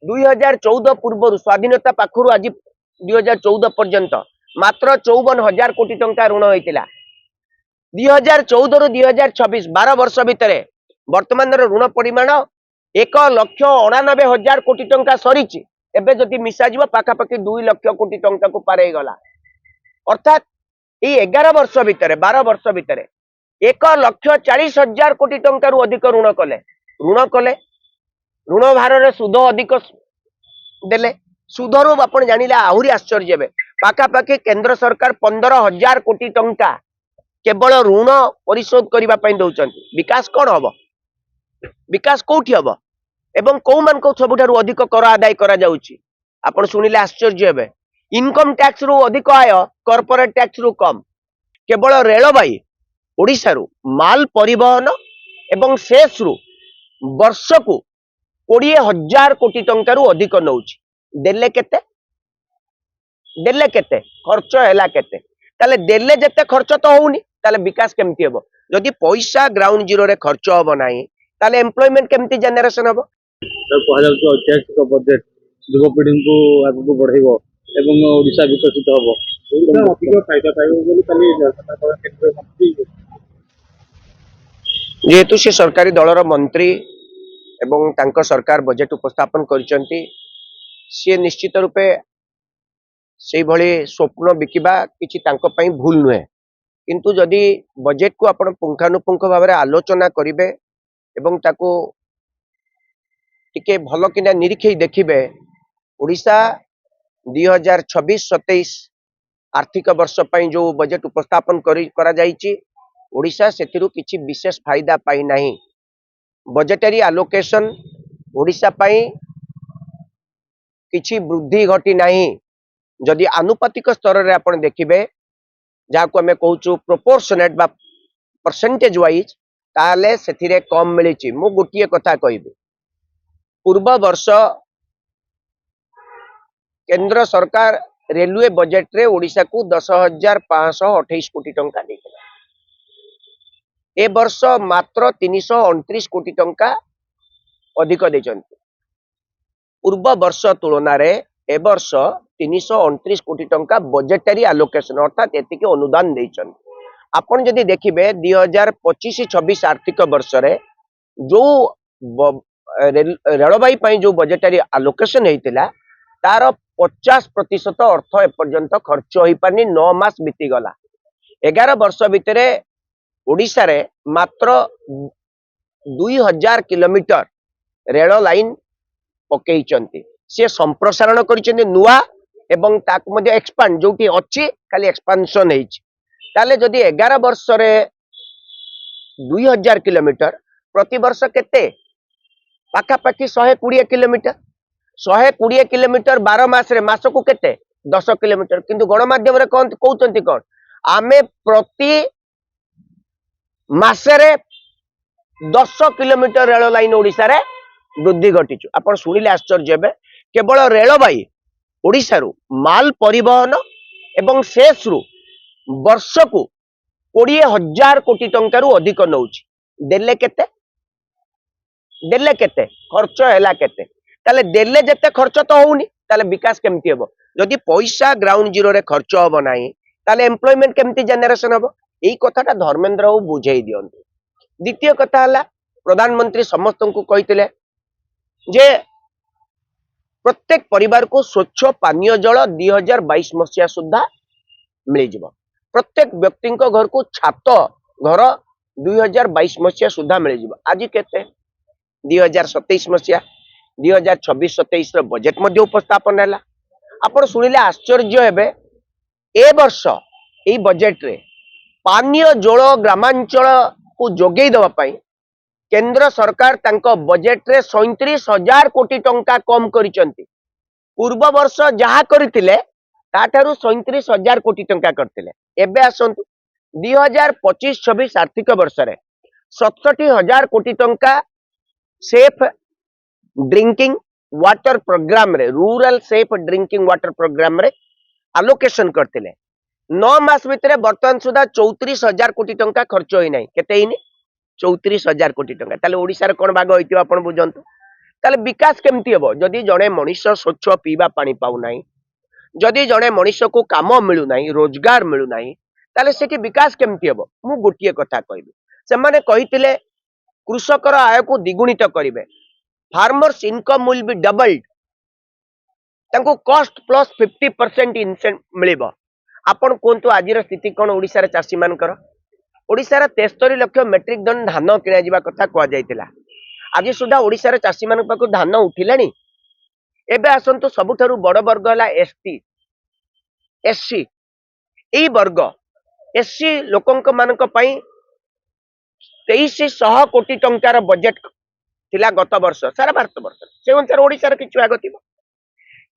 2014 पूर्व स्वाधीनता पाखु आज 2014 पर्यंत मात्र 54,000 कोटी टंका ऋण होता। 2014 रु 2026 12 वर्ष भितर वर्तमान ऋण परिमाण 1,98,000 कोटी टंका सरी। एबे जदि मिसा जीव पाखापाखि 2 लाख कोटी टंका को पार गला। अर्थात ये 11 वर्ष भितर 12 वर्ष भितर 1,40,000 कोटी टंका रु अधिक ऋण कले ऋण भार सुध अधिक देले। सुधरु आपण जानिले आहुरी आश्चर्य हेबे पाखापाखि केंद्र सरकार 15,000 कोटी टंका केवल ऋण परिशोध करबा पई दउचंती। विकास कोन हबो? विकास कोठी हबो एवं को मान को सबुठारु अधिक कर आदाय करा जाउची? आपण सुनिले आश्चर्य हेबे इनकम टैक्स रु अधिक आय कॉर्पोरेट टैक्स रु कम। केवल रेलबाई ओडिसा रु माल परिवहन एवं शेष रु वर्ष को 20,000 कोटी टंका रु अधिक नउची। देले केते खर्च हैला केते? ताले देले जते खर्च तो होउनी ताले विकास केमती हेबो? जदि पैसा ग्राउंड जीरो रे खर्च होबो नाही ताले एम्प्लॉयमेंट केमती जनरेशन होबो? तो कहा जाउछ ऐतिहासिक बजेट युवपीढ़ी को आगु बढ़ेबो एवं ओडिशा विकसित होबो। ओडिशा अधिक फायदा पाइबो बोली खाली केंद्र मंत्री जेहेतु से सरकारी दलर मंत्री एवं तांको सरकार बजेट उपस्थापन करिसंती सी निश्चित रूपे से भली स्वप्न बिकिबा किछि तांको पई भूल नुहे। किंतु जदि बजेट को आपण पुंखानुपुंख भाव में आलोचना करिवे एवं ताको टिके भल किना निरीक्षे देखिबे ओडिशा 2026-27 आर्थिक वर्ष पई जो बजेट उपस्थापन करा जाइछि ओडिशा सेतिरु किछि विशेष फायदा पाई नाही। बजेटरी आलोकेशन ओडिशा पई किछि वृद्धि घटी नाही। जदि आनुपातिक स्तर रे आपण देखिबे जाको हमें कहूचु प्रोपोर्शनेट बा परसेंटेज वाइज ताले सेथिरे कम मिलिछि। मु गोटिए कथा कहबी पूर्व वर्ष केंद्र सरकार रेलवे बजेट रे ओडिशा को 10,528 कोटी टंका देथिला। ए वर्ष मात्र 329 कोटी टंका अधिक देचंती। पूर्व वर्ष तुलना रे ए वर्ष 329 कोटी टंका बजेटरी आलोकेशन अर्थात एतिके अनुदान देचंती। आपण जदि देखिबे 2025-26 आर्थिक वर्ष रे जो रेलबाई पई जो बजेटरी आलोकेशन हेतिला तार 50% अर्थ एपर्यंत खर्च होई पानी 9 मास बीती गला। 11 वर्ष भितर ओडिशा रे मात्र 2,000 किलोमीटर रेल लाइन पकेइचंती। से संप्रसारण करिचंती नुआ एवं ताक मध्ये एक्सपांड जोटी अछि खाली एक्सपांशन हेछि। ताले जदि 11 वर्ष रे 2,000 किलोमीटर प्रति वर्ष केते पाखापाखि 120 किलोमीटर 120 किलोमीटर 12 मास रे मास को केते 10 किलोमीटर। किंतु गणमाध्यम रे कहउचंती कोन आमे प्रति मासरे 10 किलोमीटर रेल लाइन ओडिशा रे वृद्धि घटिछु। आपण सुनिले आश्चर्य हेबे केवल रेलबाई ओडिशा रु माल परिवहन एवं शेष रु वर्ष को 20,000 कोटी टंका रु अधिक नउछि। देले केते खर्च हैला केते? ताले देले जते खर्च तो होउनी ताले विकास केमती हेबो? जदि पैसा ग्राउंड जीरो रे खर्च होबो नाही ताले एम्प्लॉयमेंट केमती जनरेशन होबो? एई कथाटा धर्मेंद्र बाबू बुझाई दियंतु। द्वितीय कथा हला प्रधानमंत्री समस्त को कहितले जे प्रत्येक परिवार को स्वच्छ पानीय जल 2022 मसिया सुद्धा मिल जिवो। प्रत्येक व्यक्ति घर को छात घर 2022 मसिया सुद्धा मिल जिवो। आज केते 2027 मसिया 2026-27 बजेट मध्य उपस्थापन है। आपण सुनिले आश्चर्य हेबे ए वर्ष ए बजेट रे पानीय जल ग्रामांचल को जोगई देवा पई केंद्र सरकार तांको बजेट रे 37,000 कोटी टंका कम करिसंती। पूर्व वर्ष जहा करथिले ताठारु 37,000 कोटी टंका करथिले। एबे आसंतु 2025-26 आर्थिक वर्ष रे 67,000 कोटी टंका सेफ ड्रिंकिंग वाटर प्रोग्राम रे rural safe drinking water program रे आलोकेशन करथिले। 9 मास भितरे वर्तमान सुधा 34,000 कोटी टंका खर्च होई नाही। केते हिनी 34,000 कोटी टंका। ताले ओडिसा रे कोन भाग होइतिबो आपण बुझंतु। ताले विकास केमती हेबो जदि जड़े मनीष स्वच्छ पीवा पानी पाउ नाही जदि जड़े मनीष को काम मिलू नाही रोजगार मिलू नाही ताले सेठी विकास केमती हेबो मु गोटिए कथा कहबी से माने कहितिले कृषकर आय को द्विगुणित करिवे farmers income will be doubled तांको कॉस्ट प्लस 50% इनसेंट मिलिबो आपण कोंतु आजिर स्थिति कोन ओडिसा रे चासी मानकर ओडिसा रे 73 लाख मेट्रिक टन धान किना जिबा कथा कोआ जायतिला आज सुधा ओडिसा रे चासी मान पाखु धान उठिलानी एबे आसंतु सबुठारु बड़ वर्ग हला एसटी एससी एई वर्ग एससी लोकंक मानक पई 2300 कोटी टंकार बजेट थिला गत वर्ष सारा भारत वर्ष से अनुसार ओडिसा रे किछु आगो थिबो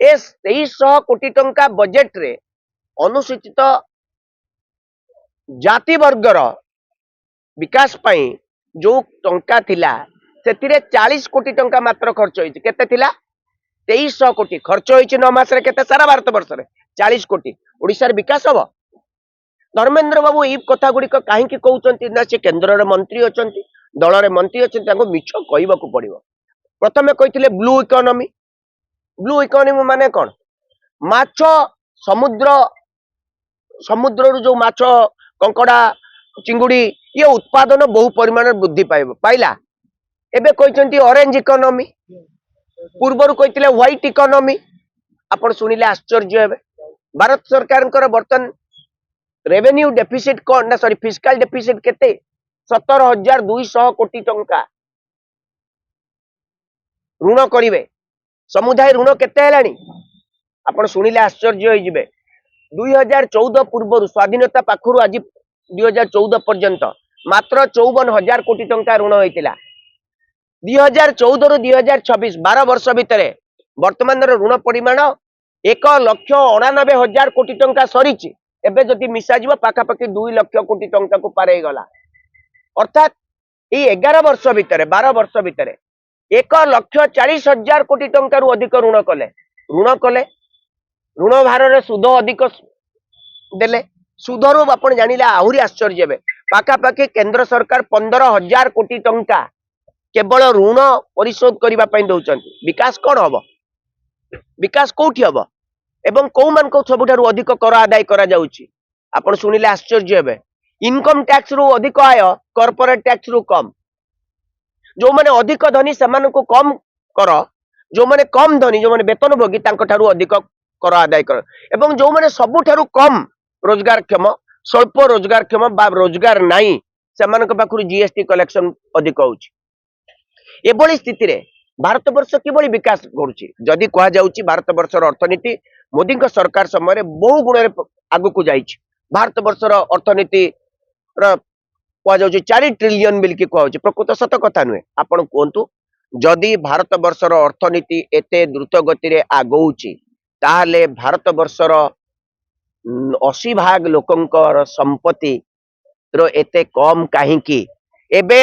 एस 2300 कोटी टंका बजेट रे अनुसूचित जाति वर्गर विकास पई जो टंका थिला सेतिरे 40 कोटी टंका मात्र खर्च होइछि केते थिला 2300 कोटी खर्च होइछि 9 मास रे केते सारा भारत वर्ष रे 40 कोटी ओडिसा रे विकास हबो धर्मेंद्र बाबू ई कथा गुडी काहे कि कहउचंती ना से केंद्र रे मंत्री अचंती दल रे मंत्री अचंती ताको मिछ कहइबाकू पड़िबो प्रथमे कहिथिले ब्लू इकोनॉमी माने कोन माछ समुद्र समुद्र रु जो माछ कंकड़ा चिंगुड़ी ये उत्पादन बहु परिमाण वृद्धि पाइला एबे कहते ऑरेंज इकोनॉमी पूर्वर कहते व्हाइट इकोनॉमी आपण सुनिले आश्चर्य हेबे भारत सरकार बर्तन रेवेन्यू डेफिसिट कौन ना सॉरी फिस्कल डेफिसिट केते 17,200 कोटी टंका ऋण करिवे समुदाय ऋण केते हेलानी आपण सुनिले आश्चर्य होई जिवे 2014 पूर्व स्वाधीनता पाखरु आज 2014 पर्यंत मात्र 54,000 कोटी टंका ऋण होइतिला 2014 रु 2026 12 वर्ष भितर वर्तमान ऋण परिमाण 1,98,000 कोटी टंका सरीची एबे जदि मिसा जीव पाखापाखि 2 लाख कोटी टंका को पारे गला अर्थात ये 11 वर्ष भितर 12 वर्ष भितर 1,40,000 कोटी टंका रु अधिक ऋण कले ऋण भार रे सुध अधिक देले सुधरु आपण जानिले आहुरी आश्चर्य हेबे पाखापाखि केंद्र सरकार 15,000 कोटी टंका केवल ऋण परिशोध करबा पई दउचंती विकास कोन हबो विकास कोठी हबो एवं को मान को सबुठारु अधिक कर आदाय करा जाउची आपण सुनिले आश्चर्य हेबे इनकम टैक्स रु अधिक आय कॉर्पोरेट टैक्स रु कम जो माने अधिक धनी समान को कम कर जो माने कम धनी जो माने वेतन भोगी तांको ठारु अधिक कर आदाय कर एवं जो माने सबुठारु कम रोजगारक्षम स्वल्प रोजगारक्षम बा रोजगार नाही समान पाखरु जीएसटी कलेक्शन अधिक होउची एभली स्थिति रे भारत वर्ष किभली विकास करुची जदि कहा जाउची भारत वर्षर अर्थनीति मोदी सरकार समय बहु गुण आगु को जाइछि भारत वर्षर अर्थनीति कहा जाउची 4 ट्रिलियन बिल की कहा प्रकृत सत कथा नुहे आपण कहतु जदि भारत वर्षर अर्थनीति एते द्रुत गति रे आगौची ताहले भारत वर्षर 80 भाग लोकंकर संपत्ति रो एते कम काहींकी एबे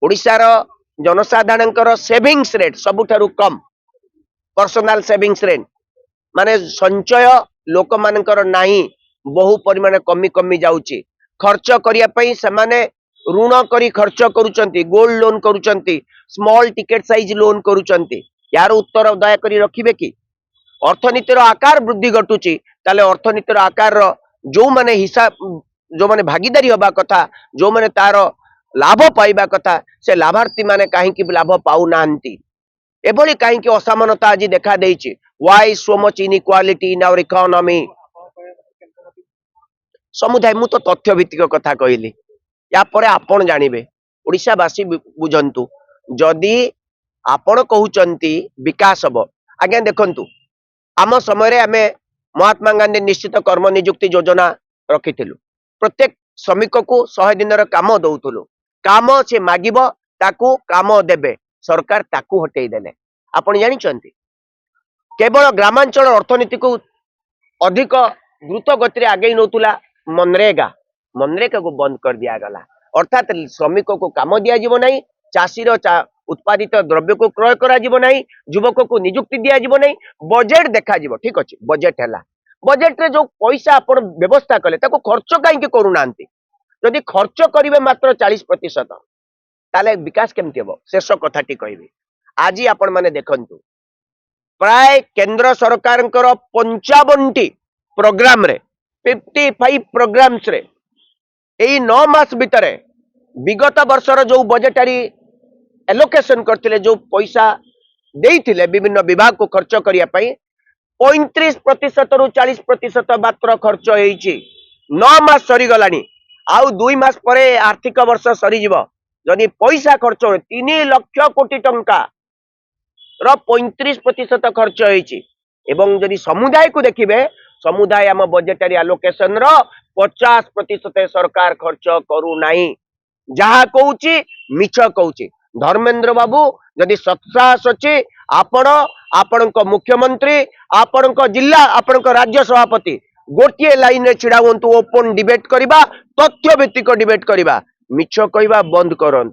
ओडिसा रो जनसाधारण सेविंग्स रेट सबुठारु कम पर्सनल सेविंग्स रेट माने संचय लोक मानकर नाही बहु परिमाण कमी कमी जाउची खर्च करिया पई समाने ऋण करी खर्च करूचंती गोल्ड लोन करूचंती स्मॉल टिकेट साइज लोन करूचंती यार उत्तर दया करी रखिबे कि अर्थनीतिर आकार वृद्धि घटुची ताले अर्थनीतिर आकार जो माने हिसाब जो माने भागीदारी होबा कथा जो माने तार लाभ पाइबा कथा से लाभार्थी माने काहे कि लाभ पाउ नांती एभली काहे कि असमानता आज देखा देइची why so much inequality in our economy समुदाय मु तो तथ्य भित्तिक कथा कहली या परे आपण जानिबे ओडिसावासी बुझंतु जदि आपण कहउचंती विकास हबो आज्ञा देखंतु आम समय रे आमे महात्मा गांधी निश्चित कर्म नियुक्ति योजना रखिथिलु प्रत्येक श्रमिक को 100 दिन काम दउथुलु काम से मागिब ताकू काम देबे सरकार ताकू हटेई देले आपण जानिचंती केवल ग्रामांचल अर्थनीति को अधिक द्रुत गति रे आगे नउतुला मनरेगा मनरेगा को बंद कर दिया गला अर्थात श्रमिक को काम दिया जीवो नहीं चाषीर उत्पादित द्रव्य को क्रय करा जीवो नहीं युवक को नियुक्ति दिया जीवो नहीं बजेट देखा जीवो ठीक अछि बजेट हैला बजेट रे जो पैसा आपण व्यवस्था कले ताको खर्च काहे के करू नांती जदि खर्च करिवे मात्र 40% ताले विकास केमति हेबो शेष कथाटी कहबी आज आपण माने देखंतु प्राय केंद्र सरकार 55 प्रोग्राम रे 55 प्रोग्राम्स रे एई 9 मास भितर विगत वर्षर जो बजेटरी एलोकेशन करथिले जो पैसा देइथिले विभिन्न विभाग को खर्च करिया पई 35% रु 40% मात्र खर्च होईछि 9 मास सरी गलानी आउ 2 मास परे आर्थिक वर्ष सरी जीव जदि पैसा खर्च हो 3 लाख कोटी टंका रो 35% खर्च होईछि एवं जदि समुदाय को देखिबे समुदाय आम बजेटरी एलोकेशन रो 50% सरकार खर्च करू नाही जहा कहूची मिछ कहूची धर्मेंद्र बाबू जदि सत्साहस अछि आपण आपणक मुख्यमंत्री आपणक जिला आपणक राज्य सभापति गोटे लाइन रे छिड़ा हुंतु ओपन डिबेट करिबा तथ्य भित्तिक डिबेट करिबा मिछ कहवा बंद करन।